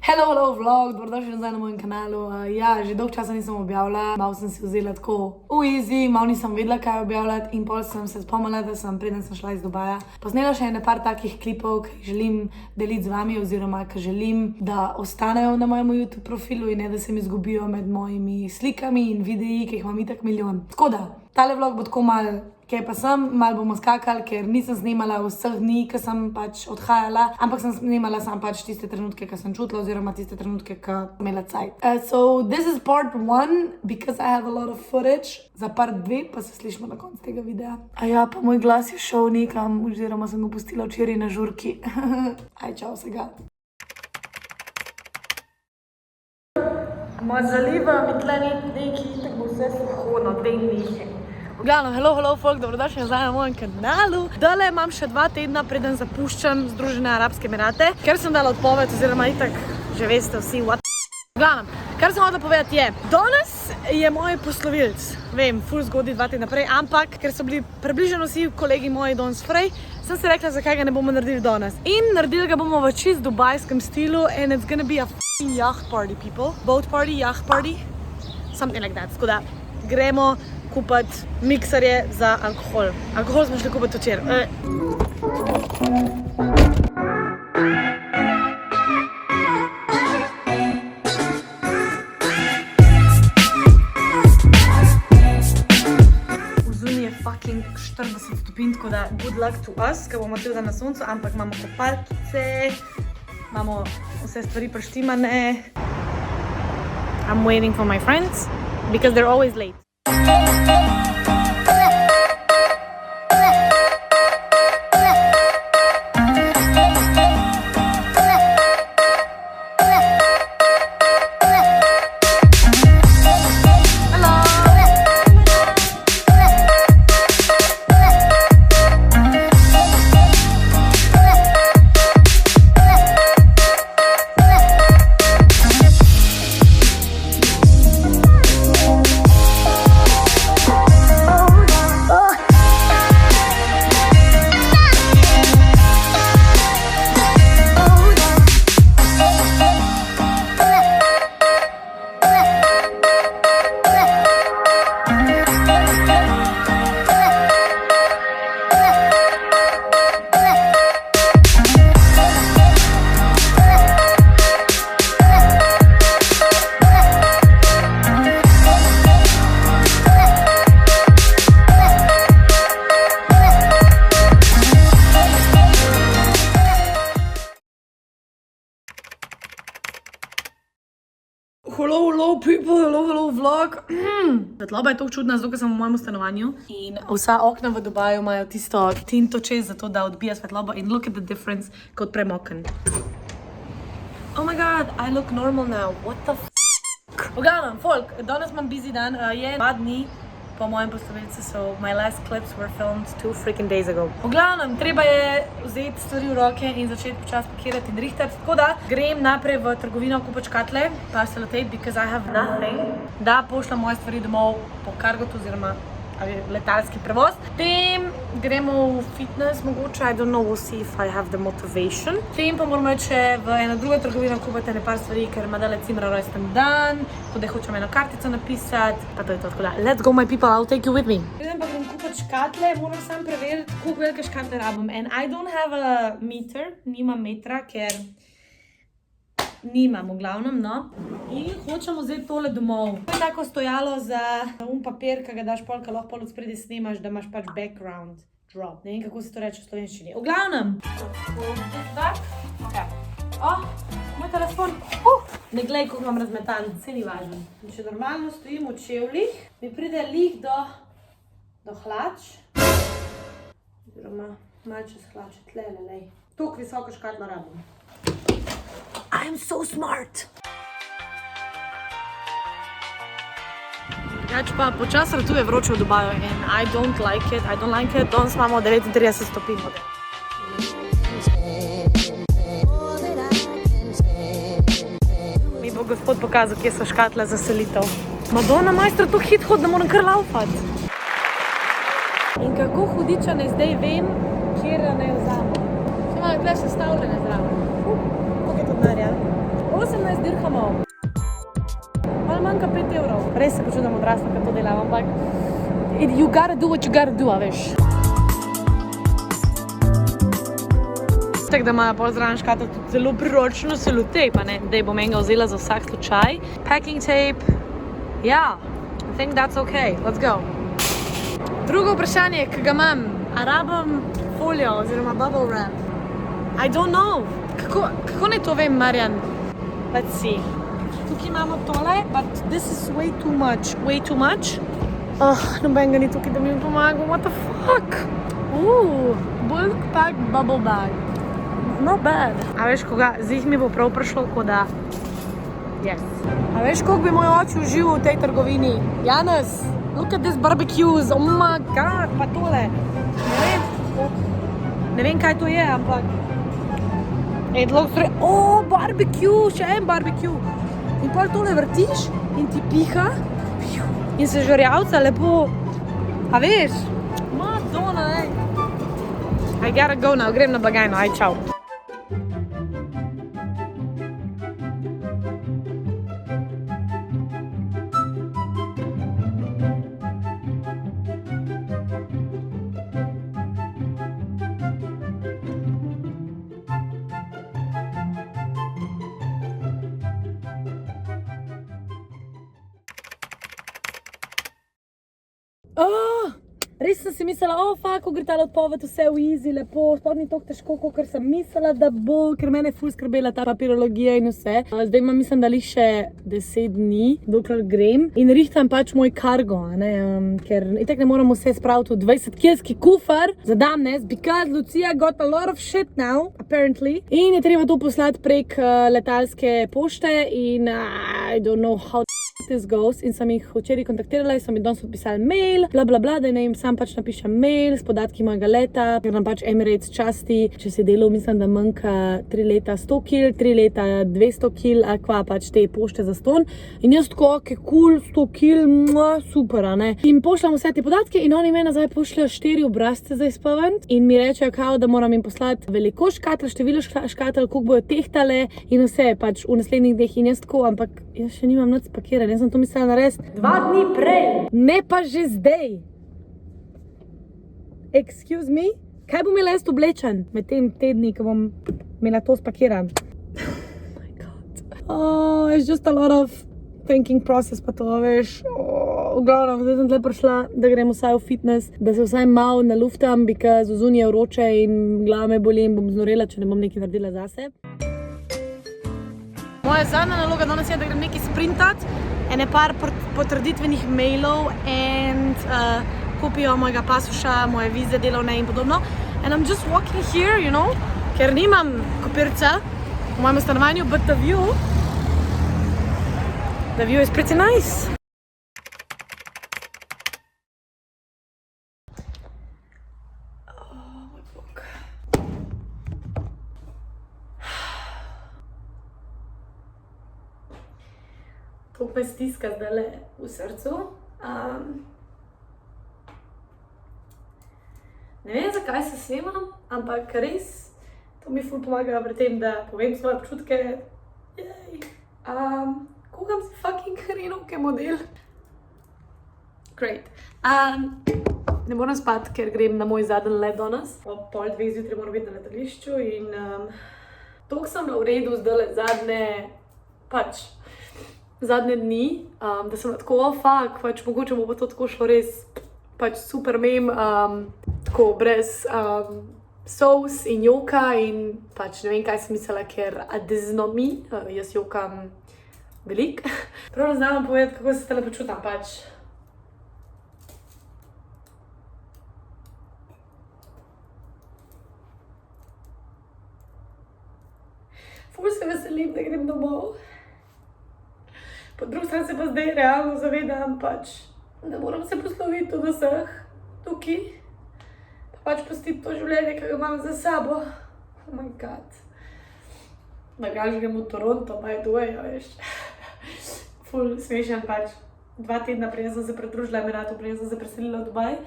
Hello vlog, dobrodošli nazaj na mojem kanalu. Že dolgo časa nisem objavila, malo sem si vzela tako easy, malo nisem vedela, kaj objavljati in pol sem se spomnila, da sem, preden sem šla iz Dubaja, posnela še par takih klipov, ki jih želim deliti z vami oziroma ki želim, da ostanejo na mojem YouTube profilu in ne, da se mi izgubijo med mojimi slikami in videi, ki jih imam itak milijon. Tako da, tale vlog bo tako malo, kaj pa sem, malo bomo skakali, ker nisem snimala vseh dni, ki sem pač odhajala, ampak sem snimala sam pač tiste trenutke, ki sem čutila, oziroma tiste trenutke, ki sem imela cajt. So this is part 1, because I have a lot of footage. Za part 2 pa se slišimo na koncu tega videa. Pa moj glas je šel nekam, oziroma sem ga pustila včeraj na žurki. Čau vsega. Mazaliva mi tle neki, tako bo vse suho, dej nihe. Glavno, hello folk, dobrodošli nazaj na mojem kanalu. Dale imam še 2 tedna, preden zapuščam Združene Arabske Emirate, ker sem dala odpoved, oziroma itak že veste vsi what. Glavno, kar sem hodila povedati je, danes je moj poslovilc, vem, ful zgodi 2 tedna prej, ampak ker so bili približno vsi kolegi moji danes prej, sem se rekla, zakaj ga ne bomo naredili danes. In naredili ga bomo v čist dubajskem stilu and it's gonna be a f***ing yacht party, people. Boat party, yacht party, something like that. Tako da, gremo kupiti mikserje za alkohol. Alkohol smo šli kupiti včeraj. Vzuni je fucking 40 stopinj, tako da good luck to us, ker bomo cel dan na soncu, ampak imamo kopalkice, imamo vse stvari preštimane. I'm waiting for my friends, because they're always late. Hello people, hello vlog. Svetloba je tako čudna, zato ker sem v mojem stanovanju in vsa okna v Dubaju imajo tisto tinto čez, zato da odbija svetlobo in look at the difference, ko odprem oken. Oh my god, I look normal now, what the f***? Pogledam, folk, danes imam busy dan, je 2 dni po mojem poslovilcu, so my last clips were filmed 2 freaking days ago. Pogledam, treba je vzeti stvari v roke in začeti počas pakirati in rihtati, tako da grem naprej v trgovino kupiti škatle, pa selotejp, because I have nothing, da pošljam moje stvari domov po kargotu oziroma letalski prevoz. Potem gremo v fitness, mogoče, I don't know, we'll see if I have the motivation. Potem pa moramo še v eno drugo trgovino kupiti nekaj stvari, ker ima dale cimra rojsten dan, tako da hočem eno kartico napisati, pa to je to, tako da, let's go my people, I'll take you with me. Preden pa grem kupiti škatle, moram sam preveriti, koliko velike škatle rabim. And I don't have a meter, nimam metra, ker nimam, v glavnem, no. In hočem vzeti tole domov. To je tako stojalo za papir, ki ga daš pol, ki lahko pol od spredi snimaš, da imaš pač background drop. Ne vem, kako se to reče v slovenščini. V glavnem. Moj telefon. Ne glej, koliko imam razmetan, se ni važno. Če normalno stojim v čevljih, mi pride lih do hlač. Oziroma, malo čez hlače, tlele, lej. Toliko visoko škatlo rabim. I am so smart! Pa počas ratuje vroče v Dubaju and I don't like it, danes imamo 39 stopinj. Mi bo gospod pokazal, kje so škatle za selitev. Madonna, majster, to hit hod, da moram kar laufati. In kako hudičane zdaj vem, kjer ne vzamem. Še malo tle sestavljene zraven. Koliko je to denarja? 18 dirhamov. Malo manjka 5 evrov. Res se počutim odraslo, kad to delam, ampak you gotta do what you gotta do, a veš. Tako da ima pol zraven škatla tudi zelo priročno selotejp, ne? Dej bom enega vzela za vsak slučaj. Packing tape. Ja, I think that's okay. Let's go. Drugo vprašanje, ki ga imam. A rabim folijo oziroma bubble wrap? I don't know. Kako ne to vem, Marjan? Let's see. Tukaj imamo tole, but this is way too much. Way too much? Noben ga ni tukaj, da mi pomagam. What the fuck? Bulk pack bubble bag. Not bad. A veš, koga, zdaj mi bo prav prišlo, ko da... Yes. A veš, koliko bi moj oči užival v tej trgovini? Janez, look at this barbecues. Oh my god, pa tole. Ne vem, kaj to je, ampak... barbecue, še en barbecue. In pol tole vrtiš in ti piha in se žarjavca lepo. A veš? Madonna, ej. I gotta go now, grem na blagajno, aj čau. Res sem si mislila, ko gre tale odpoved vse v easy, lepo, sploh ni toliko težko, kakor sem mislila, da bo, ker mene je ful skrbela ta papirologija in vse. Zdaj imam, mislim, da še 10 dni, dokler grem in rihtam pač moj kargo, ker itak ne moram vse spraviti v 20-kilski kufar za danes, because Lucia got a lot of shit now, apparently, in je treba to poslati prek letalske pošte in I don't know how this goes. In sem jih včeraj kontaktirala in so mi danes odpisali mail, bla bla bla, da ne jim sam pač napišem mail s podatki mojega leta, ker nam pač Emirates časti, če si delal, mislim, da manjka 3 leta 100 kil, 3 leta 200 kil, ali kva pač te pošte za ston. In jaz tako, ok, cool, 100 kil, super, ne. In pošljam vse te podatke in oni me nazaj pošljajo 4 obrazce za izpolniti in mi rečejo kao, da moram jim poslati velikost škatel, število škatel, koliko bojo tehtale in vse pač v naslednjih dneh in jaz tako, ampak jaz še nimam nič spakiran, jaz sem to mislila narediti 2 dni prej, ne pa že zdaj. Excuse me? Kaj bom imela jaz oblečen med tem tedni, ko bom imela to spakiran? Oh my god. It's just a lot of thinking process, pa to, veš. V glavnem, zdaj sem tle prišla, da grem vsaj v fitness, da se vsaj malo naluftam, because v zunji je vroče in glava me boli in bom znorela, če ne bom nekaj naredila zase. Moja zadnja naloga danes je, da grem nekaj sprintat, ene par potrditvenih mailov in kupijo mojega pasuša, moje vize delovne in podobno. And I'm just walking here, you know, ker nimam kopirca v mojem stanovanju, but the view is pretty nice. Toliko me stiska zdajle v srcu. Ne vem, zakaj se snemam, ampak res to mi ful pomaga pri tem, da povem svoje občutke. Kukam si fucking hrenovke model. Great. Ne moram spati, ker grem na moj zadnji let danes. Ob 1:30 zjutraj moram biti na letališču in toliko sem bila v redu zdajle zadnje dni, da sem tako, fuck, pač mogoče bo pa to tako šlo res pač super mem, tako brez sous in joka in pač ne vem, kaj sem mislila, ker this is not me, jaz jokam velik. Prav ne znam povedati, kako se tale počutam, pač. Ful se veselim, da grem domov. Po drugi strani se pa zdaj realno zavedam, pač, da moram se posloviti od vseh tukaj, pa pač pustiti to življenje, ki ga imam za sabo. Oh my god. Drugače grem v Toronto, by the way, veš. Ful smešen pač. 2 tedna prej sem se pridružila Emiratu, prej sem se preselila v Dubaj.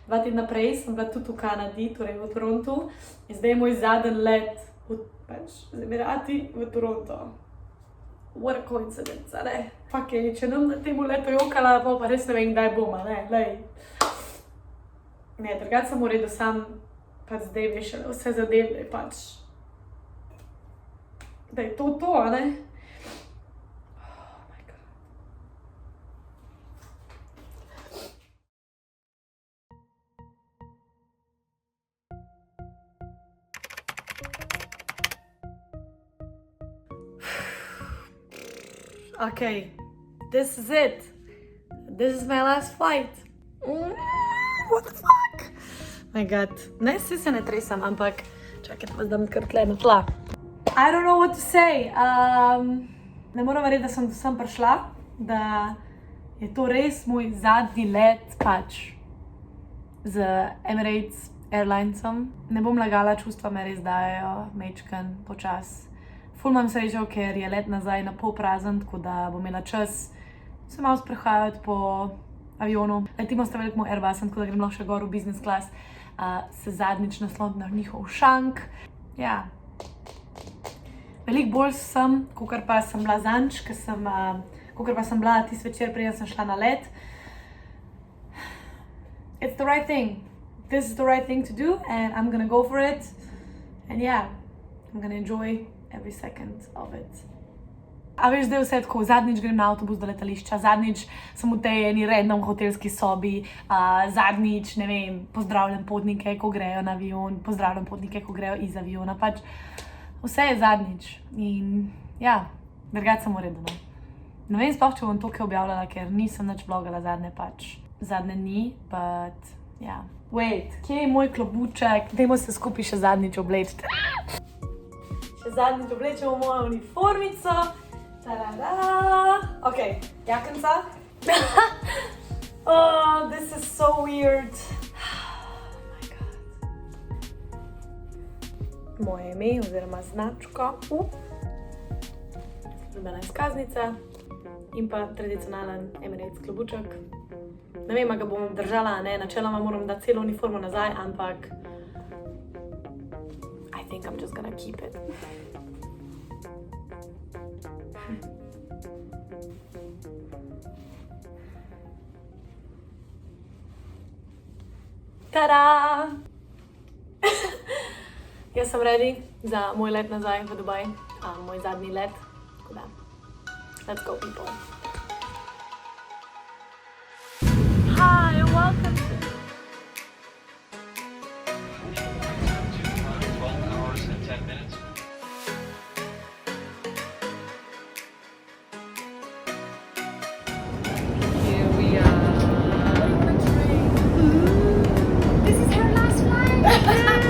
2 tedna prej sem bila tudi v Kanadi, torej v Torontu. In zdaj je moj zadnji let z Emirati v Toronto. what a coincidence, a ne? Fak je, če nam na temu letu jokala, pa res ne vem, kdaj bom, a ne, lej. Ne, drugače sem v redu, sam pač zdaj veš, vse zadev, da je pač, da je to, a ne? Oh my God. Okay, this is it. This is my last flight. What the fuck? My God. Ne, se ne tresam, ampak čakaj, da vas dam kar tle na tla. I don't know what to say. Ne moram verjeti, da sem sem prišla, da je to res moj zadnji let pač z Emirates Airlinesom. Ne bom lagala, čustva me res dajo, mečken, počas. Ful imam srečo, ker je let nazaj na pol prazen, tako da bom imela čas se malo sprehajati po avionu. Letimo sta veliko moj Airbusom, tako da grem lahko še gor v business class, se zadnjič nasloniti na njihov šank. Ja. Veliko bolj sem, kakor pa sem bila zanč, kakor pa sem bila tisti večer, preden sem šla na let. It's the right thing. This is the right thing to do and I'm gonna go for it. And yeah, I'm gonna enjoy every second of it. A veš, zdaj vse tako, zadnjič grem na avtobus do letališča, zadnjič sem v tej eni random hotelski sobi, zadnjič, ne vem, pozdravljam potnike, ko grejo na avion, pozdravljam potnike, ko grejo iz aviona, pač vse je zadnjič in ja, drugače sem v redu, no. Ne vem sploh, če bom to kaj objavljala, ker nisem nič blogala zadnje dni, but ja. Wait, kje je moj klobuček? Dajmo se skupaj še zadnjič obleči. Še zadnjič oblečemo mojo uniformico. Tarara. Ok, jakenca. Oh, this is so weird. Oh my God. Moje ime oziroma značko. Ljubljena izkaznica. In pa tradicionalen Emirates klobuček. Ne vem, ga bom držala, ne, načeloma moram dati celo uniformo nazaj, ampak I think I'm just gonna keep it. Tada! Jaz sem ready za moj let nazaj v Dubaj, moj zadnji let, tako da, let's go people! Hi, welcome to 12 hours and 10 minutes. Here we are. This is her last flight!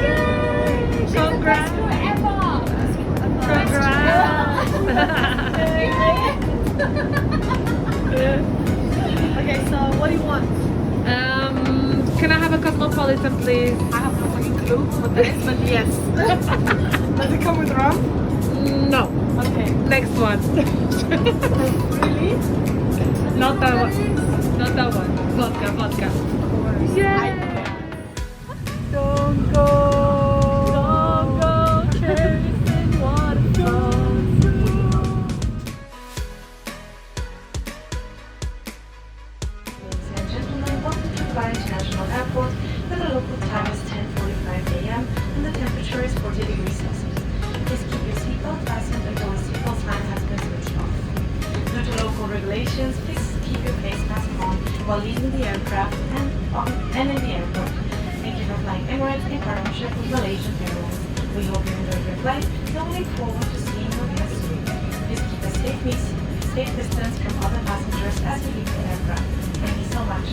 Yay! She's the best girl ever! Okay, so what do you want? Can I have a cosmopolitan, please? I have no fucking clue what that is, but yes. Does it come with rum? No. Okay. Next one. Really? Not that one. Not that one. Vodka. Yay! Don't go chasing waterfalls. Ladies and gentlemen, welcome to Dubai International Airport, where the local time is 10:45 a.m. and the temperature is 40 degrees Celsius. Please keep your seatbelt fastened until the seatbelt sign has been switched off. Due to local regulations, please keep your face mask on while leaving the aircraft and in the airport. Thank you for flying Emirates in partnership with Malaysian Airlines. We hope you enjoyed your flight and we look forward to seeing you again soon. Please keep a safe distance from other passengers as you leave the aircraft. Thank you so much.